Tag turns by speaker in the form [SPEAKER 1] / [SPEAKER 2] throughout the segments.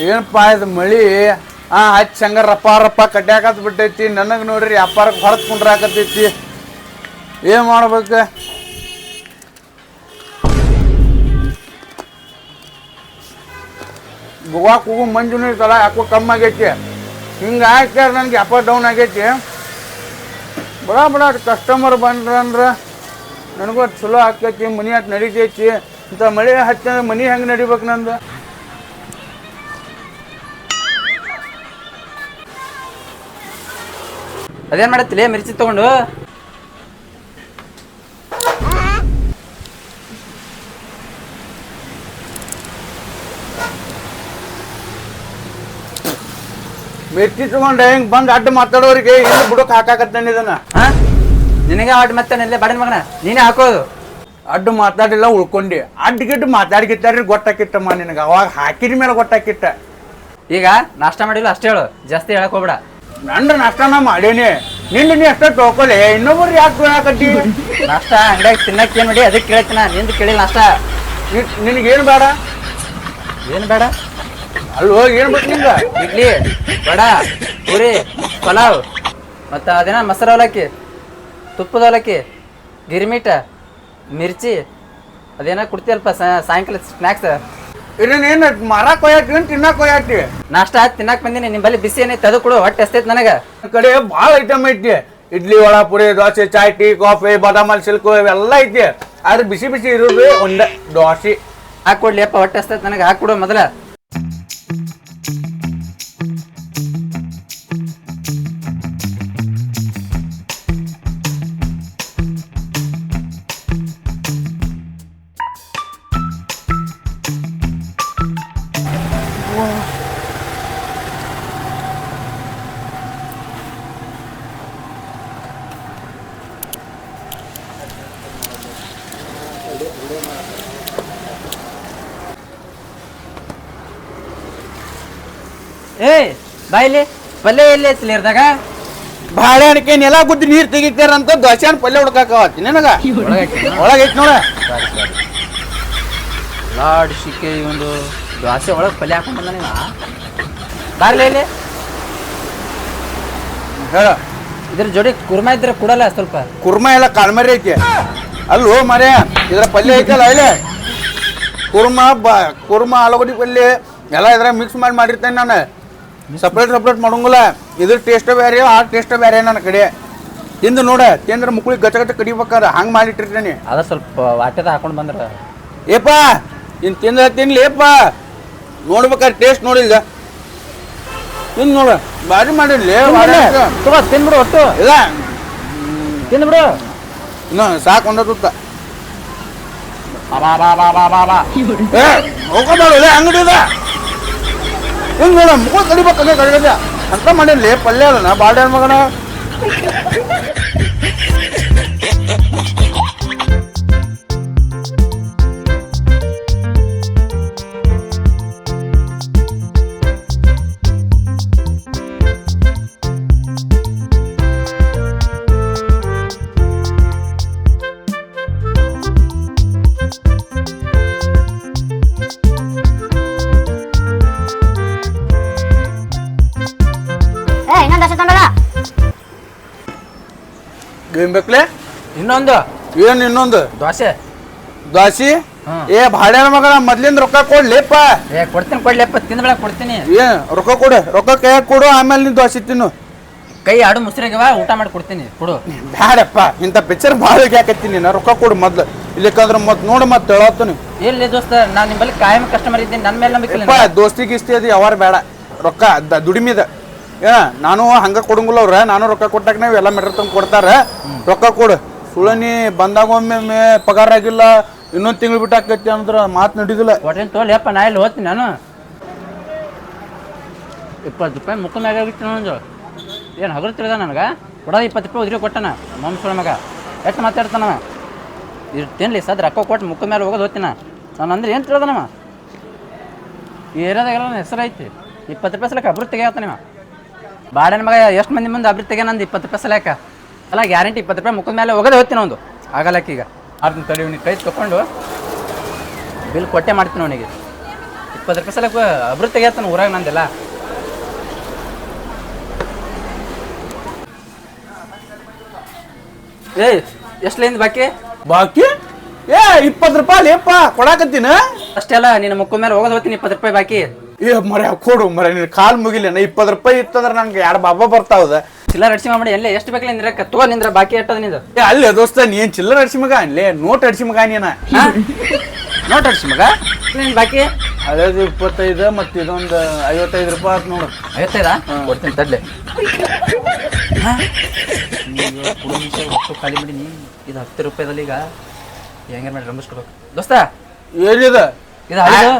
[SPEAKER 1] ಏನಪ್ಪ ಇದು ಮಳಿ ಹಚ್ಚ ಹಂಗ ರಪ್ಪ ರಪ್ಪ ಕಡ್ಯಾಕತ್ ಬಿಟ್ಟೈತಿ. ನನಗೆ ನೋಡ್ರಿ ವ್ಯಾಪಾರಕ್ಕೆ ಹೊರತು ಕುಂಡ್ರಾಕತ್ತೈತಿ. ಏನು ಮಾಡ್ಬೇಕು? ಗೋವಾ ಕೂಗು ಮಂಜುನೂ ಇರ್ತಲ್ಲ ಯಾಕೋ ಕಮ್ಮಿ ಆಗೈತಿ. ಹಿಂಗೆ ಹಾಕ್ಯಾರ ನನಗೆ ವ್ಯಾಪಾರ ಡೌನ್ ಆಗೈತಿ. ಬಡ ಕಸ್ಟಮರ್ ಬಂದ್ರಂದ್ರೆ ನನಗೂ ಚಲೋ ಆಕೈತಿ. ಮನಿ ಹತ್ತು ನಡಿತೈತಿ. ಇಂಥ ಮಳೆ ಹಚ್ಚ ಮನಿ ಹೆಂಗೆ ನಡಿಬೇಕು ನಂದು?
[SPEAKER 2] ಅದೇನ್ ಮಾಡತ್ತಿಲ್ಲ ಮಿರ್ಚಿ ತಗೊಂಡು?
[SPEAKER 1] ಮಿರ್ಚಿ ತಗೊಂಡೆ ಹಿಂಗೆ ಬಂದು ಅಡ್ಡ ಮಾತಾಡೋರಿಗೆ ಇಲ್ಲಿ ಬುಡಕ್ ಹಾಕಾಕತ್ತೇನೆ ಇದನ್ನ.
[SPEAKER 2] ನಿನಗೆ ಅಡ್ಡ ಮತ್ತೆ ಬಡನ ಮಗನ ನೀನೇ ಹಾಕೋದು.
[SPEAKER 1] ಅಡ್ಡ ಮಾತಾಡಿಲ್ಲ ಉಳ್ಕೊಂಡಿ. ಅಡ್ಡಗಿಟ್ಟು ಮಾತಾಡಿಕಿಟ್ಟಾರಿ ಗೊತ್ತಾಕಿತ್ತಮ್ಮ ನಿನಗೆ. ಅವಾಗ ಹಾಕಿದ ಮೇಲೆ ಗೊತ್ತಾಕಿಟ್ಟ.
[SPEAKER 2] ಈಗ ನಾಷ್ಟ ಮಾಡಿಲ್ಲ ಅಷ್ಟೇ ಹೇಳು, ಜಾಸ್ತಿ ಹೇಳಕ್ ಹೋಗ್ಬೇಡ.
[SPEAKER 1] ನಂದು ನಾಷ್ಟನ ಮಾಡೇನಿ. ನಿಂದು ನೀ ಅಷ್ಟೇ ತೊಗೊಳ್ಳಿ. ಇನ್ನೊಬ್ರು ಯಾಕೆ ತೊಗೊಳಕತ್ತಿ?
[SPEAKER 2] ನಾಷ್ಟ ಅಂಗಡಿಯಾಗ ತಿನ್ನಕ್ಕೆ ಏನು ಮಾಡಿ ಅದಕ್ಕೆ ಕೇಳ್ತೀನ. ನಿಂದು ಕೇಳಿಲ್ಲ ನಾಷ್ಟ.
[SPEAKER 1] ನಿನಗೇನು ಬೇಡ?
[SPEAKER 2] ಏನು ಬೇಡ?
[SPEAKER 1] ಅಲ್ವೋ ಏನು ಬೇಕು ನಿಂಗೆ?
[SPEAKER 2] ಇಡ್ಲಿ, ವಡ, ಪೂರಿ, ಪಲಾವ್, ಮತ್ತು ಅದೇನ ಮೊಸರು ಅವಲಕ್ಕಿ, ತುಪ್ಪದ ಅವಲಕ್ಕಿ, ಗಿರಿಮೀಟ, ಮಿರ್ಚಿ, ಅದೇನ ಕೊಡ್ತೀಯಲ್ಪ ಸಾಯಂಕಾಲ ಸ್ನ್ಯಾಕ್ಸ್.
[SPEAKER 1] ಇದನ್ನೇನು ಮಾರಾಕ್ ಕೊಯ್ಯಾತಿ ತಿನ್ನಾಕ್ ಕೊಯ್ಯಾತಿ?
[SPEAKER 2] ನಾಷ್ಟ ತಿನ್ನಕ್ ಬಂದಿನಿ. ನಿಮ್ಮಲ್ಲಿ ಬಿಸಿ ಏನೈತೆ ಅದು ಕೊಡು, ಹೊಟ್ಟೆ ಎಸ್ತೈತೆ ನನಗೆ.
[SPEAKER 1] ಈ ಕಡೆ ಭಾಳ ಐಟಮ್ ಐತಿ. ಇಡ್ಲಿ, ವಡ, ಪುರಿ, ದೋಸೆ, ಚಾಯ್, ಟೀ, ಕಾಫಿ, ಬಾದಾಮಿ ಸಿಲ್ಕು ಇವೆಲ್ಲ ಐತಿ. ಆದ್ರೆ ಬಿಸಿ ಬಿಸಿ ಇರೋದು ಒಂದೇ ದೋಸೆ.
[SPEAKER 2] ಹಾಕೊಡ್ಲಿ ಅಪ್ಪ, ಹೊಟ್ಟೆ ಎಸ್ತೈತೆ ನನಗೆ. ಹಾಕೊಡು ಮೊದಲ. ಏಯ್ ಬಾಯಿಲಿ ಪಲ್ಯ ಎಲ್ಲಿ ಐತಿಲ್ಲ ಇರ್ದಾಗ?
[SPEAKER 1] ಬಾಳೆಹಣ್ಣಕ್ಕೆ ನೆಲ ಗುದ್ದಿ ನೀರು ತೆಗಿತಾರಂತ ದೋಸೆನ ಪಲ್ಯ ಹುಡ್ಕಾಕವತ್ತಿ ನಿನಗ. ಒಳಗೈತಿ ನೋಡ.
[SPEAKER 2] ಲಾಡ್ ಶಿಕೆ ಒಂದು ದೋಸೆ ಒಳಗೆ ಪಲ್ಯ ಹಾಕೊಂಡ್ ಬಂದ ನೀವ. ಬಾರ್ಲಿ ಇಲ್ಲಿ
[SPEAKER 1] ಹೇಳ.
[SPEAKER 2] ಇದ್ರ ಜೋಡಿ ಕುರ್ಮಾ ಇದ್ರೆ ಕೊಡಲ್ಲ ಸ್ವಲ್ಪ?
[SPEAKER 1] ಕುರ್ಮಾ ಎಲ್ಲ ಕಾಲ್ಮರಿ ಐತಿ. ಅಲ್ಲೋ ಮರೆ ಇದ್ರ ಪಲ್ಯ ಐತಲ್ಲ ಇಲ್ಲಿ ಕುರ್ಮಾ ಆಲೂಗಡ್ಡಿ ಪಲ್ಯ ಎಲ್ಲ ಇದ್ರ ಮಿಕ್ಸ್ ಮಾಡಿರ್ತೇನೆ ನಾನು. ಸಪ್ರೇಟ್ ಮಾಡೋಂಗಿಲ್ಲ. ಇದ್ರ ಟೇಸ್ಟ್ ಬೇರೆ, ಆ ಟೇಸ್ಟ್ ಬೇರೆ ನನ್ನ ಕಡೆ. ತಿಂದು ನೋಡ, ತಿಂದ್ರೆ ಮುಕ್ಳಿಗೆ ಗಚ್ಚ ಕಡಿಬೇಕಾದ್ರೆ ಹಂಗೆ ಮಾಡಿಟ್ಟಿರ್ತೇನೆ.
[SPEAKER 2] ಅದ ಸ್ವಲ್ಪ ವಾಟೆದ ಹಾಕೊಂಡು ಬಂದ್ರ
[SPEAKER 1] ಏಪ ಇನ್ನು ತಿನ್ಲಿ ಏಪ. ನೋಡ್ಬೇಕಾದ್ರೆ ಟೇಸ್ಟ್ ನೋಡಿಲ್ಲ. ತಿಂದು ನೋಡ, ಭಾರಿ ಮಾಡಿರ್ಲಿ.
[SPEAKER 2] ತಿನ್ಬಿಡು ಒಟ್ಟು.
[SPEAKER 1] ಇಲ್ಲ
[SPEAKER 2] ತಿಂದ್ಬಿಡು.
[SPEAKER 1] ಇನ್ನು ಸಾಕು ಒಂದ ತುತ್ತ. ಹೋಗೋಲ್ಲ ಅಂಗಡಿ ಇದೆ. ಹಿಂಗೆ ನೋಡ ಮುಖ ಕಡಿಬೇಕಂದ್ರೆ ಕಡಿಗದ ಅಂತ ಮಾಡಿರ್ಲಿ. ಪಲ್ಯ ಅಲ್ಲ ಬಾಡ ಮಗನ. ಏನ್ ಬೇಕ್ಲೆ?
[SPEAKER 2] ಇನ್ನೊಂದು
[SPEAKER 1] ಇನ್ನೊಂದು
[SPEAKER 2] ದೋಸೆ.
[SPEAKER 1] ದ್ವಾಸಿ ಏ ಭಾಡ್ಯ ಮಗಳ ಮೊದ್ಲಿಂದ ರೊಕ್ಕ ಕೊಡ್ಲಿಪ್ಪ.
[SPEAKER 2] ಕೊಡ್ತೀನಿ ಕೊಡ್ಲಿಪ್ಪ, ತಿಂದ ಕೊಡ್ತೀನಿ.
[SPEAKER 1] ರೊಕ್ಕ ಕೊಡು, ರೊಕ್ಕ ಕೈಯಾಗ ಕೊಡು, ಆಮೇಲೆ ನೀನ್ ದೋಸೆ ತಿನ್ನು.
[SPEAKER 2] ಕೈ ಆಡು ಮುಸ್ರಿಗವ ಊಟ ಮಾಡಿ ಕೊಡ್ತೀನಿ ಕೊಡು.
[SPEAKER 1] ಬ್ಯಾಡಪ್ಪ, ಇಂಥ ಪಿಕ್ಚರ್ ಭಾಳ ಹಾಕತ್ತೀನಿ. ನಾ ರೊಕ್ಕ ಕೊಡು ಮೊದ್ಲು. ಇಲ್ಲಿಕಂದ್ರೆ ನೋಡಿ ಮತ್ತೆ ಹೇಳತ್ತೀನಿ.
[SPEAKER 2] ಎಲ್ಲಿ ದೋಸ್ತ, ನಾನು ನಿಮ್ಮಲ್ಲಿ ಕಾಯಂ ಕಸ್ಟಮರ್ ಇದ್ದೀನಿ. ನನ್ನ ಮೇಲೆ ನಂಬಿಕೆ.
[SPEAKER 1] ದೋಸ್ತಿ ಗಿಸ್ತಿ ಅದು ಯಾವಾರ ಬೇಡ. ರೊಕ್ಕ ದುಡಿಮಿದ ನಾನು ಹಂಗ ಕೊಡಂಗಿಲ್ಲ ಅವ್ರ. ನಾನು ರೊಕ್ಕ ಕೊಟ್ಟಾಕ ನಾವು ಎಲ್ಲ ಮೆಟ್ರ್ ತಂದು ಕೊಡ್ತಾರ. ರೊಕ್ಕ ಕೊಡು. ಸುಳನಿ ಬಂದಾಗ ಒಮ್ಮೆ ಪಗಾರ ಆಗಿಲ್ಲ, ಇನ್ನೊಂದು ತಿಂಗಳು ಬಿಟ್ಟು ಆಕೈತಿ ಅಂದ್ರೆ ಮಾತು ನಡೀದಿಲ್ಲ.
[SPEAKER 2] ಕೊಟ್ಟೇನು ತೋಲಿಯಪ್ಪ, ನಾ ಇಲ್ಲಿ ಹೋಗ್ತೀನಿ. ನಾನು 20 ರೂಪಾಯಿ ಮುಖ ಮ್ಯಾಗ ಆಗಿತ್ತು ನಂದು. ಏನು ಹಗರ್ತಿರದ ನನಗೆ ಕೊಡೋದು 20 ರೂಪಾಯಿ ಉದ್ರಿ ಕೊಟ್ಟನ ಮಮ್ಸುಳ ಮಗ. ಎಷ್ಟು ಮಾತಾಡ್ತಾನವ. ಇದು ತಿನ್ಲಿ ಸದ್ ರೊಕ್ಕ ಕೊಟ್ಟು ಮುಖ ಮೇಲೆ ಹೋಗೋದು ಹೋಗ್ತೀನ ನಾನು. ಅಂದ್ರೆ ಏನು ತಿಳ್ದನವ. ಈ ಏರಿಯಾದಾಗೆಲ್ಲ ನನ್ನ ಹೆಸರು ಐತಿ. 20 ರೂಪಾಯಿ ಸಲಕ್ಕೆ ಅಭಿವೃದ್ಧಿ ತೆಗಿಯತ್ತಾನಿವ. ಬಾಡನ ಮಗ ಎಷ್ಟು ಮಂದಿ ಮುಂದೆ ಅಭಿವೃದ್ಧಿ ತೆಗೆ ನಂದು 20 ರೂಪಾಯಿ ಸಲಕ ಅಲ್ಲ. ಗ್ಯಾರಂಟಿ 20 ರೂಪಾಯಿ ಮುಖದ ಮೇಲೆ ಹೋಗೋದೇ ಹೋಗ್ತೀನಿ ಒಂದು. ಆಗಲ್ಲಕ್ಕೀಗ ಅದನ್ನ ತಡಿ. ಕೈ ತೊಗೊಂಡು ಬಿಲ್ ಕೊಟ್ಟೆ ಮಾಡ್ತೀನಿ ಅವನಿಗೆ. 20 ರೂಪಾಯಿ ಸಲಕ್ಕೆ ಅಬ್ರು ತೆಗಿಯತ್ತಾನ ಊರಾಗ ನಂದೆಲ್ಲ. ಏಯ್ ಎಷ್ಟಲಿಂದ ಬಾಕಿ?
[SPEAKER 1] ಬಾಕಿ 20 ರೂಪಾಯಿ ಲೇಪ ಕೊಡಾಕತ್ತೀನ.
[SPEAKER 2] ಅಷ್ಟೆಲ್ಲ ನಿನ್ನ ಮುಕ್ಕ ಮೇಲೆ ಹೋಗೋದು ಹೋಗ್ತೀನಿ 20 ರೂಪಾಯಿ ಬಾಕಿ.
[SPEAKER 1] ಮರ ಕೊಡು ಮರ, ನೀನು ಕಾಲ್ ಮುಗಿಲ್ಲ. 20 ರೂಪಾಯಿ ಇತ್ತಂದ್ರೆ ನಂಗೆ 2 ಬಾಬಾ ಬರ್ತಾವದ.
[SPEAKER 2] ಚಿಲ್ಲರ್ ಅಡಿಸಿ ಮಾಡಿ ಎಲ್ಲ ಎಷ್ಟು ಬೇಕಲ್ಲ ನಿಂದ್ರ ತಗೋ ನಿಂದ್ರ ಬಾಕಿ ಎಟ್ಟದ ನಿಂದು.
[SPEAKER 1] ಅಲ್ಲೇ ದೋಸ್ತ ನೀನ್ ಚಿಲ್ಲರ್ ಅಡಿಸಿ ಮಗ ಅಲ್ಲೇ ನೋಟ್ ಅಡಿಸಿ ಮಗ ನೀನ.
[SPEAKER 2] ನೋಟ್ ಅಡಿಸಿ ಮಗ ನಿನ್ ಬಾಕಿ
[SPEAKER 1] ಅದೇ 25 ಮತ್ತೆ ಇದೊಂದು 55 ರೂಪಾಯಿ ಆಯ್ತು ನೋಡು.
[SPEAKER 2] 55 ಕೊಡ್ತೀನಿ ತಡ್ಲೆ. ಖಾಲಿ ಮಾಡಿ ನೀ ಇದು 10 ರೂಪಾಯಿದಲ್ಲಿ ಈಗ ಹೆಂಗ ಮಾಡಿ ರಂಬಿಸ್ಕೊಡ್ಬೇಕು ದೋಸ್ತ.
[SPEAKER 1] ಏನಿದೆ
[SPEAKER 2] ಇದು ಹಳಿದು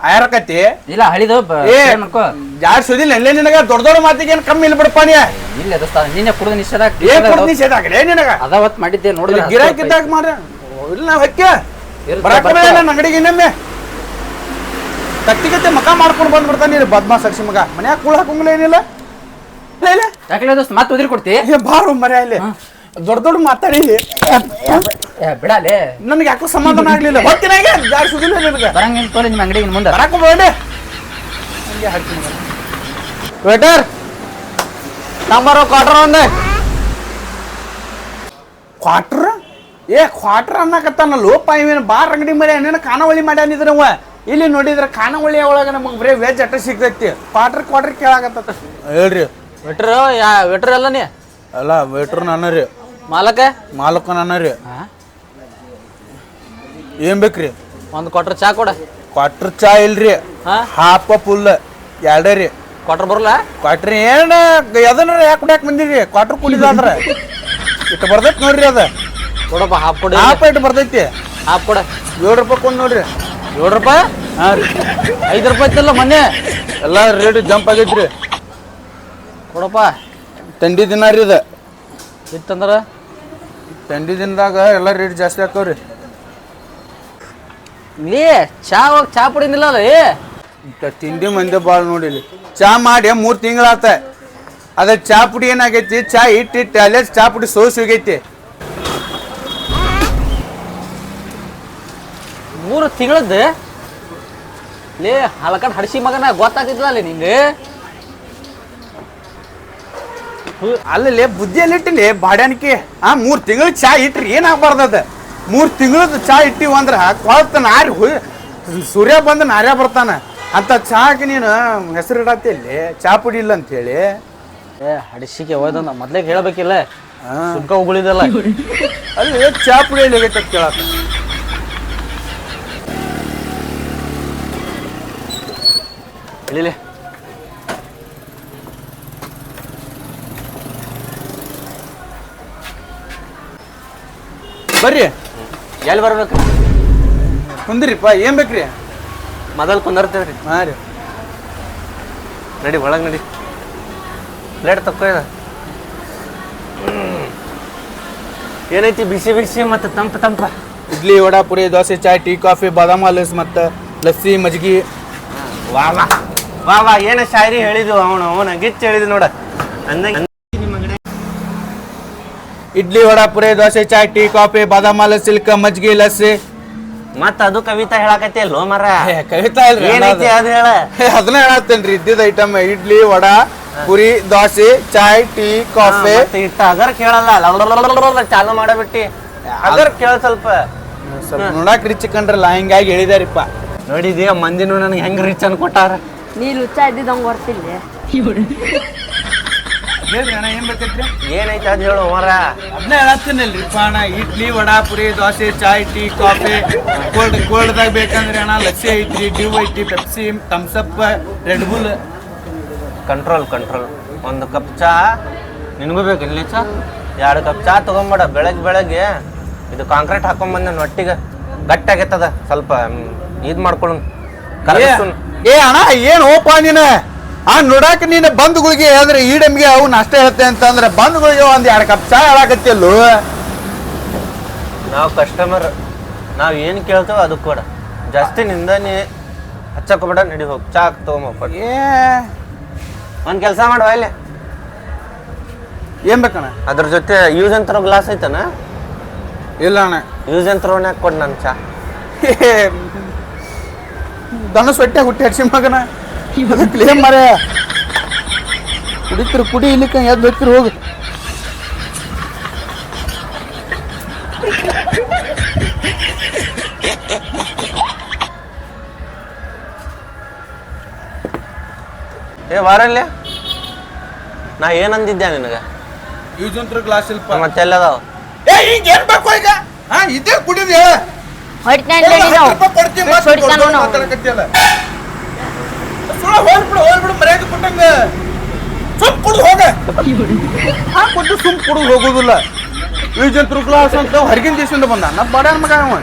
[SPEAKER 1] ಆಯರಕತ್ತಿ
[SPEAKER 2] ಇಲ್ಲ ಹಳಿದು ಮಾಡ್ಕೋ.
[SPEAKER 1] ಜಾಡ್ ಸುದಿಲ್ಲ ಎಲ್ಲೇ ನಿನಗ ದೊಡ್ಡ ದೊಡ್ಡ ಮಾತಿಗೆ ಏನು ಕಮ್ಮಿ ಇಲ್ಲ ಬಿಡಪ್ಪ ನೀ.
[SPEAKER 2] ಇಲ್ಲ ದೋಸ್ತ ನಿನ್ನೆ ಕುಡಿದು ನಿಷೇಧ
[SPEAKER 1] ನಿಷೇಧ ಆಗಲೇ ನಿನಗ
[SPEAKER 2] ಅದ ಹೊತ್ತು ಮಾಡಿದ್ದೆ ನೋಡಿದ್ರೆ
[SPEAKER 1] ಗಿರಾಕಿದ್ದಾಗ ಮಾಡ್ರ ಇಲ್ಲ ನಾವು ಹಕ್ಕೆ ಬರಾಕ ನನ್ನ ಅಂಗಡಿಗೆ ಇನ್ನೊಮ್ಮೆ ಕತ್ತಿಗತ್ತೆ ಮಕ ಮಾಡ್ಕೊಂಡು ಬಂದ್ಬಿಡ್ತಾನೆ ನೀನು ಬದ್ಮಾ ಸಡ್ಸಿ ಮಗ. ಮನ್ಯಾಗ ಕೂಳ ಹಾಕಂಗಿಲ್ಲ ಏನಿಲ್ಲ ಇಲ್ಲ
[SPEAKER 2] ಯಾಕಲೇ ದೋಸ್ತ ಮತ್ತೆ ಉದಿರಿ ಕೊಡ್ತಿ
[SPEAKER 1] ಬಾರು ಮರ್ಯಾ ಇಲ್ಲಿ ದೊಡ್ಡ ದೊಡ್ಡ ಮಾತಾಡಿ
[SPEAKER 2] ಬಿಡಾಲೆ
[SPEAKER 1] ನನಗೆ ಯಾಕೋ ಸಮಾಧಾನ ಆಗ್ಲಿಲ್ಲ. ಹೊತ್ತಿನಾಗೆ ಜಾಡ್ ಸುದಿಲ್ಲ ನಿನಗೆ
[SPEAKER 2] ಬರಂಗಿಲ್ಲ ತೋರಿ ನಿಮ್ಮ ಅಂಗಡಿಗೆ ಮುಂದೆ
[SPEAKER 1] ಬರಾಕ ಬೇಡ ಹಂಗೆ ಹಾಕ್ತೀನಿ. ವೇಟರ್ ನಂಬರ್ ಕ್ವಾರ್ಟರ್ ಒಂದೇ ಕ್ವಾರ್ಟರ್ ಕ್ವಾರ್ಟರ್ ಅನ್ನಕತ್ತಾನ ಲೋಪ. ಇವೇನು ಬಾರ್ ಅಂಗಡಿ ಮರಿ ಏನೇನು ಖಾನಾವಳಿ ಮಾಡ್ಯಾನಿದ್ರ ಅವ. ಇಲ್ಲಿ ನೋಡಿದ್ರೆ ಖಾನಾವಳಿ ಒಳಗೆ ನಮಗೆ ಬರೀ ವೆಜ್ ಅಟ್ಟ ಸಿಗ್ತೈತಿ. ಕ್ವಾರ್ಟರ್ ಕೇಳಾಕತ್ತ ಹೇಳ್ರಿ.
[SPEAKER 2] ವೆಟ್ರ್ ವೆಟ್ರ್ ಎಲ್ಲ ನೀ
[SPEAKER 1] ಅಲ್ಲ ವೇಟ್ರ್ ನನ್ನ ರೀ, ಮಾಲಕ ನನ್ನ ರೀ. ಏನ್ ಬೇಕ್ರಿ?
[SPEAKER 2] ಒಂದು ಕ್ವಾರ್ಟರ್ ಚಾ ಕೊಡ.
[SPEAKER 1] ಕ್ವಾರ್ಟರ್ ಚಾ ಇಲ್ರಿ, ಹಾಫ ಫುಲ್ 2 ರೀ.
[SPEAKER 2] ಕ್ವಾರ್ಟರ್ ಬರಲ್ಲ?
[SPEAKER 1] ಕ್ವಾರ್ಟರ್ ಏನು ಅದನ್ನ ಯಾಕೆ ಕುಡಿಯಾಕ ಬಂದಿರಿ? ಕ್ವಾರ್ಟರ್ ಕುಡಿದಾದ್ರ ಇಟ್ಟು ಬರ್ತೈತಿ ನೋಡ್ರಿ. ಅದ
[SPEAKER 2] ಕೊಡಪ್ಪ ಹಾಫ್ ಕೊಡಿ.
[SPEAKER 1] ಹಾಫ್ ಇಟ್ಟು ಬರ್ತೈತಿ.
[SPEAKER 2] ಹಾಫ್ ಕೊಡ.
[SPEAKER 1] 7 ರೂಪಾಯಿ ಕೊಂಡು ನೋಡ್ರಿ.
[SPEAKER 2] 7 ರೂಪಾಯಿ?
[SPEAKER 1] ಹಾಂ ರೀ.
[SPEAKER 2] 5 ರೂಪಾಯಿ ಇತ್ತಲ್ಲ ಮೊನ್ನೆ.
[SPEAKER 1] ಎಲ್ಲ ರೇಟ್ ಜಂಪ್ ಆಗೈತ್ರಿ.
[SPEAKER 2] ಕೊಡಪ್ಪ.
[SPEAKER 1] ಥಂಡಿ ದಿನ ರೀ ಇದು.
[SPEAKER 2] ಇತ್ತಂದ್ರೆ
[SPEAKER 1] ಥಂಡಿ ದಿನದಾಗ ಎಲ್ಲ ರೇಟ್ ಜಾಸ್ತಿ ಆಗ್ತಾವ್ರಿ.
[SPEAKER 2] ಲೇ ಚಾ ಹೋಗಿ ಚಾ ಪುಡಿನಿಲ್ಲ ಅಲ್ಲ
[SPEAKER 1] ತಿಂಡಿ ಮಂದಿ ಭಾಳ ನೋಡಿಲಿ. ಚಾ ಮಾಡಿ 3 ತಿಂಗಳಾತ. ಅದ ಚಾ ಪುಡಿ ಏನಾಗೈತಿ, ಚಾ ಇಟ್ಟಿಟ್ಟು ಅಲ್ಲೇ ಚಾ ಪುಡಿ ಸೋಸಿ ಹೋಗೈತಿ.
[SPEAKER 2] 3 ತಿಂಗಳದ್ದು ಲೇ ಹಲಕಟ್ ಹಡ್ಸಿ ಮಗನ ಗೊತ್ತಾಗ್ತಿದ್ಲ ನಿಂಗೆ.
[SPEAKER 1] ಅಲ್ಲೇ ಬುದ್ಧಿಯಲ್ಲಿ ಇಟ್ಟಿಲಿ ಬಾಡ್ಯಾನಿಕೆ. 3 ತಿಂಗಳ ಚಾ ಇಟ್ರಿ ಏನಾಗಬಾರ್ದದ. 3 ತಿಂಗಳದ ಚಾ ಇಟ್ಟಿವ ಅಂದ್ರ ಕೊಳತ ನಾರಿ ಸೂರ್ಯ ಬಂದು ನಾರ್ಯ ಬರ್ತಾನ ಅಂತ ಚಾಕ್ಕೆ ನೀನು ಹೆಸರು ಇಡತ್ತೆ ಇಲ್ಲಿ ಚಾ ಪುಡಿ ಇಲ್ಲ ಅಂತೇಳಿ.
[SPEAKER 2] ಹಡಿಸಿಗೆ ಹೋದ ಮೊದ್ಲೇ ಹೇಳ್ಬೇಕಿಲ್ಲ ಸುಂಕ ಉಗುಳಿದಲ್ಲ.
[SPEAKER 1] ಅಲ್ಲಿ ಚಾ ಪುಡಿ ಎಲ್ಲಿ ಹೋಗೈತೆ ಅಂತ ಕೇಳತ್ತ.
[SPEAKER 2] ಇಳಿಲೆ
[SPEAKER 1] ಬರ್ರಿ.
[SPEAKER 2] ಎಲ್ಲಿ ಬರ್ಬೇಕು?
[SPEAKER 1] ಕುಂದ್ರಿಪ್ಪ. ಏನ್ ಬೇಕ್ರಿ?
[SPEAKER 2] ಮೊದಲು ಕುಂದರ್ತೇವ್ರಿ.
[SPEAKER 1] ಹಾಂ ರೀ.
[SPEAKER 2] ನಡಿ ಒಳಗೆ ನಡಿ. ಪ್ಲೇಟ್ ತಕ್ಕೋ. ಏನೈತಿ ಬಿಸಿ ಬಿಸಿ ಮತ್ತು ತಂಪ
[SPEAKER 1] ಇಡ್ಲಿ ವಡಾ ಪುರಿ ದೋಸೆ ಚಾಯ್ ಟೀ ಕಾಫಿ ಬಾದಾಮ್ ಹಾಲಸ್ ಮತ್ತು ಲಸ್ಸಿ ಮಜ್ಗಿ.
[SPEAKER 2] ವಾ ವಾ ವಾ ವಾ ಏನ ಶಾಯರಿ ಹೇಳಿದ್ವು ಅವನ ಗಿಚ್ಚ ಹೇಳಿದ್ವು ನೋಡ.
[SPEAKER 1] ಇಡ್ಲಿ ವಡಾ ಪುರಿ ದೋಸೆ ಚಾಯ್ ಟೀ ಕಾಫಿ ಬಾದಾಮ್ ಹಾಲು ಸಿಲ್ಕ್ ಮಜ್ಗಿ ಲಸ್ಸಿ.
[SPEAKER 2] ಮತ್ತ ಅದು ಕವಿತಾ ಹೇಳಕತ್ತಿ ಅಲ್ಲೋ ಮರ.
[SPEAKER 1] ಕವಿತಾ ಇಲ್ರಿ,
[SPEAKER 2] ಏನೈತಿ ಅದು ಹೇಳ.
[SPEAKER 1] ಅದನ್ನ ಹೇಳತ್ತೇನ್ರಿ. ಇದ್ದಿದ್ದ ಐಟಮ್ ಇಡ್ಲಿ ವಡಾ ಪುರಿ ದೋಸೆ ಚಾಯ್ ಟೀ ಕಾಫಿ.
[SPEAKER 2] ಇಟ್ಟ ಅದರ ಕೇಳಲ್ಲ ಚಾಲು ಮಾಡಬಿಟ್ಟಿ. ಅದರ ಕೇಳ ಸ್ವಲ್ಪ
[SPEAKER 1] ನೋಡಾಕ್ ರಿಚ್ ಕಂಡ್ರಲ್ಲ ಹಿಂಗಾಗಿ ಹೇಳಿದಾರಿಪ್ಪ.
[SPEAKER 2] ನೋಡಿದ್ಯಾ ಮಂದಿನೂ ನನಗೆ ಹೆಂಗ್ ರಿಚ್ ಅನ್ ಕೊಟ್ಟಾರ.
[SPEAKER 3] ನೀ ಲುಚ್ಚ ಇದ್ದಿದ್ದಂಗೆ ಬರ್ತಿಲ್ಲ.
[SPEAKER 1] ಏನ್ ಬೇಕೈತ್ರಿ?
[SPEAKER 2] ಏನೈತಿ ಅದ್ ಹೇಳು ಮರ.
[SPEAKER 1] ಅದನ್ನ ಹೇಳತ್ತೀನಲ್ರಿಪ್ಪ ಅಣ್ಣ. ಇಡ್ಲಿ ವಡಾ ಪುರಿ ದೋಸೆ ಚಾಯ್ ಟೀ ಕಾಫಿ. ಕೋಲ್ಡ್ದಾಗ ಬೇಕಂದ್ರೆ ಅಣ್ಣ ಲಸ್ಸಿ ಐತ್ರಿ, ಡ್ಯೂ ಐತಿ, Pepsi, thumbs up, red bull.
[SPEAKER 2] Control ಒಂದು ಕಪ್ ಚಾ ನಿನಗೂ ಬೇಕು ಇಲ್ಲಿ ಚಾ. 2 ಕಪ್ ಚಾ ತಗೊಂಬೇಡ. ಬೆಳಗ್ಗೆ ಇದು ಕಾಂಕ್ರೀಟ್ ಹಾಕೊಂಬಂದ ಒಟ್ಟಿಗೆ ಗಟ್ಟಿ ಆಗೈತದ. ಸ್ವಲ್ಪ ಇದ್ ಮಾಡ್ಕೊಳ್ಳು.
[SPEAKER 1] ಏ ಅಣ್ಣ ಏನ್ ಓಪ ನೀನ ನೋಡಾಕ ನೀನು ಬಂಧುಗಳಿಗೆ ಹೇಳಿದ್ರೆ ಈ ಡಮ್ಗೆ ಅವು ನಾಷ್ಟ ಹೇಳ್ತೆ ಅಂತಂದ್ರೆ ಬಂಧುಗಳಿಗೆ 1-2 ಕಪ್ ಚಾ ಹೇಳಾಕತ್ತಿಲ್ಲೋ.
[SPEAKER 2] ನಾವು ಕಸ್ಟಮರ್, ನಾವು ಏನು ಕೇಳ್ತೇವೆ ಅದು ಕೊಡ. ಜಾಸ್ತಿ ನಿಂದಾನೆ ಹಚ್ಚಕೋಬೇಡ. ನಡಿ ಹೋಗಿ ಚಾ ತಗೊಂಬ. ಒಂದು ಕೆಲಸ ಮಾಡುವ ಇಲ್ಲಿ.
[SPEAKER 1] ಏನ್ ಬೇಕಣ್ಣ?
[SPEAKER 2] ಅದ್ರ ಜೊತೆ ಯೂಸ್ ಅಂಡ್ ಥ್ರೋ ಗ್ಲಾಸ್ ಐತನ?
[SPEAKER 1] ಇಲ್ಲ ಅಣ್ಣ.
[SPEAKER 2] ಯೂಸ್ ಅಂಡ್ ಥ್ರೋನ್ಯಾಗ ಕೊಡು ನನ್ನ ಚಾ.
[SPEAKER 1] ದನಸ್ ಹೊಟ್ಟೆ ಹುಟ್ಟಿ ಹಡ್ಸಿ ಮಗನ ಕ್ಲೇಮ್ ಮರ ಕುಡಿತಿರು ಕುಡಿ ಇಲ್ಲಿಕ್ಕ ಎದ್ದು ಹೋಗ್ತಿರು ಹೋಗು
[SPEAKER 4] ಏ ವಾರಲ್ಲೇ ನಾ ಏನಂದಿದ್ದೆ ನಿನಗೆ
[SPEAKER 1] ಯೂಜಂತ್ರ ಗ್ಲಾಸ್ ಇಲ್ಪ
[SPEAKER 4] ಮತ್ತೆ ಎಲ್ಲದಾವ
[SPEAKER 1] ಏ ಈಗ ಏನ್ ಬೇಕು ಈಗ ಹಾ ಇದೇ ಕುಡಿದು ಹೇಳ
[SPEAKER 3] ಹೊಡಿತಾನೆ ನಾವು
[SPEAKER 1] ಕೊಡ್ತೀವಿ
[SPEAKER 3] ಹೊಡಿತಾನ ನಾವು
[SPEAKER 1] ಮಾತಾಡಕತ್ತಿಯಲ್ಲ ಸುಳ್ಳು ಹೋಗ್ಬಿಡು ಮರ್ಯಾದೆ ಕೊಟ್ಟಂಗ ಸುಮ್ ಕುಡಿದು ಹೋಗ ಹಾ ಕೊಟ್ಟು ಸುಮ್ ಕುಡಿದು ಹೋಗೋದಿಲ್ಲ ಯೂಜಂತ್ರ ಗ್ಲಾಸ್ ಅಂತ ಹೊರಗಿನ ದೇಶದಿಂದ ಬಂದ ನಾ ಬಡ ಮಗ ಅವ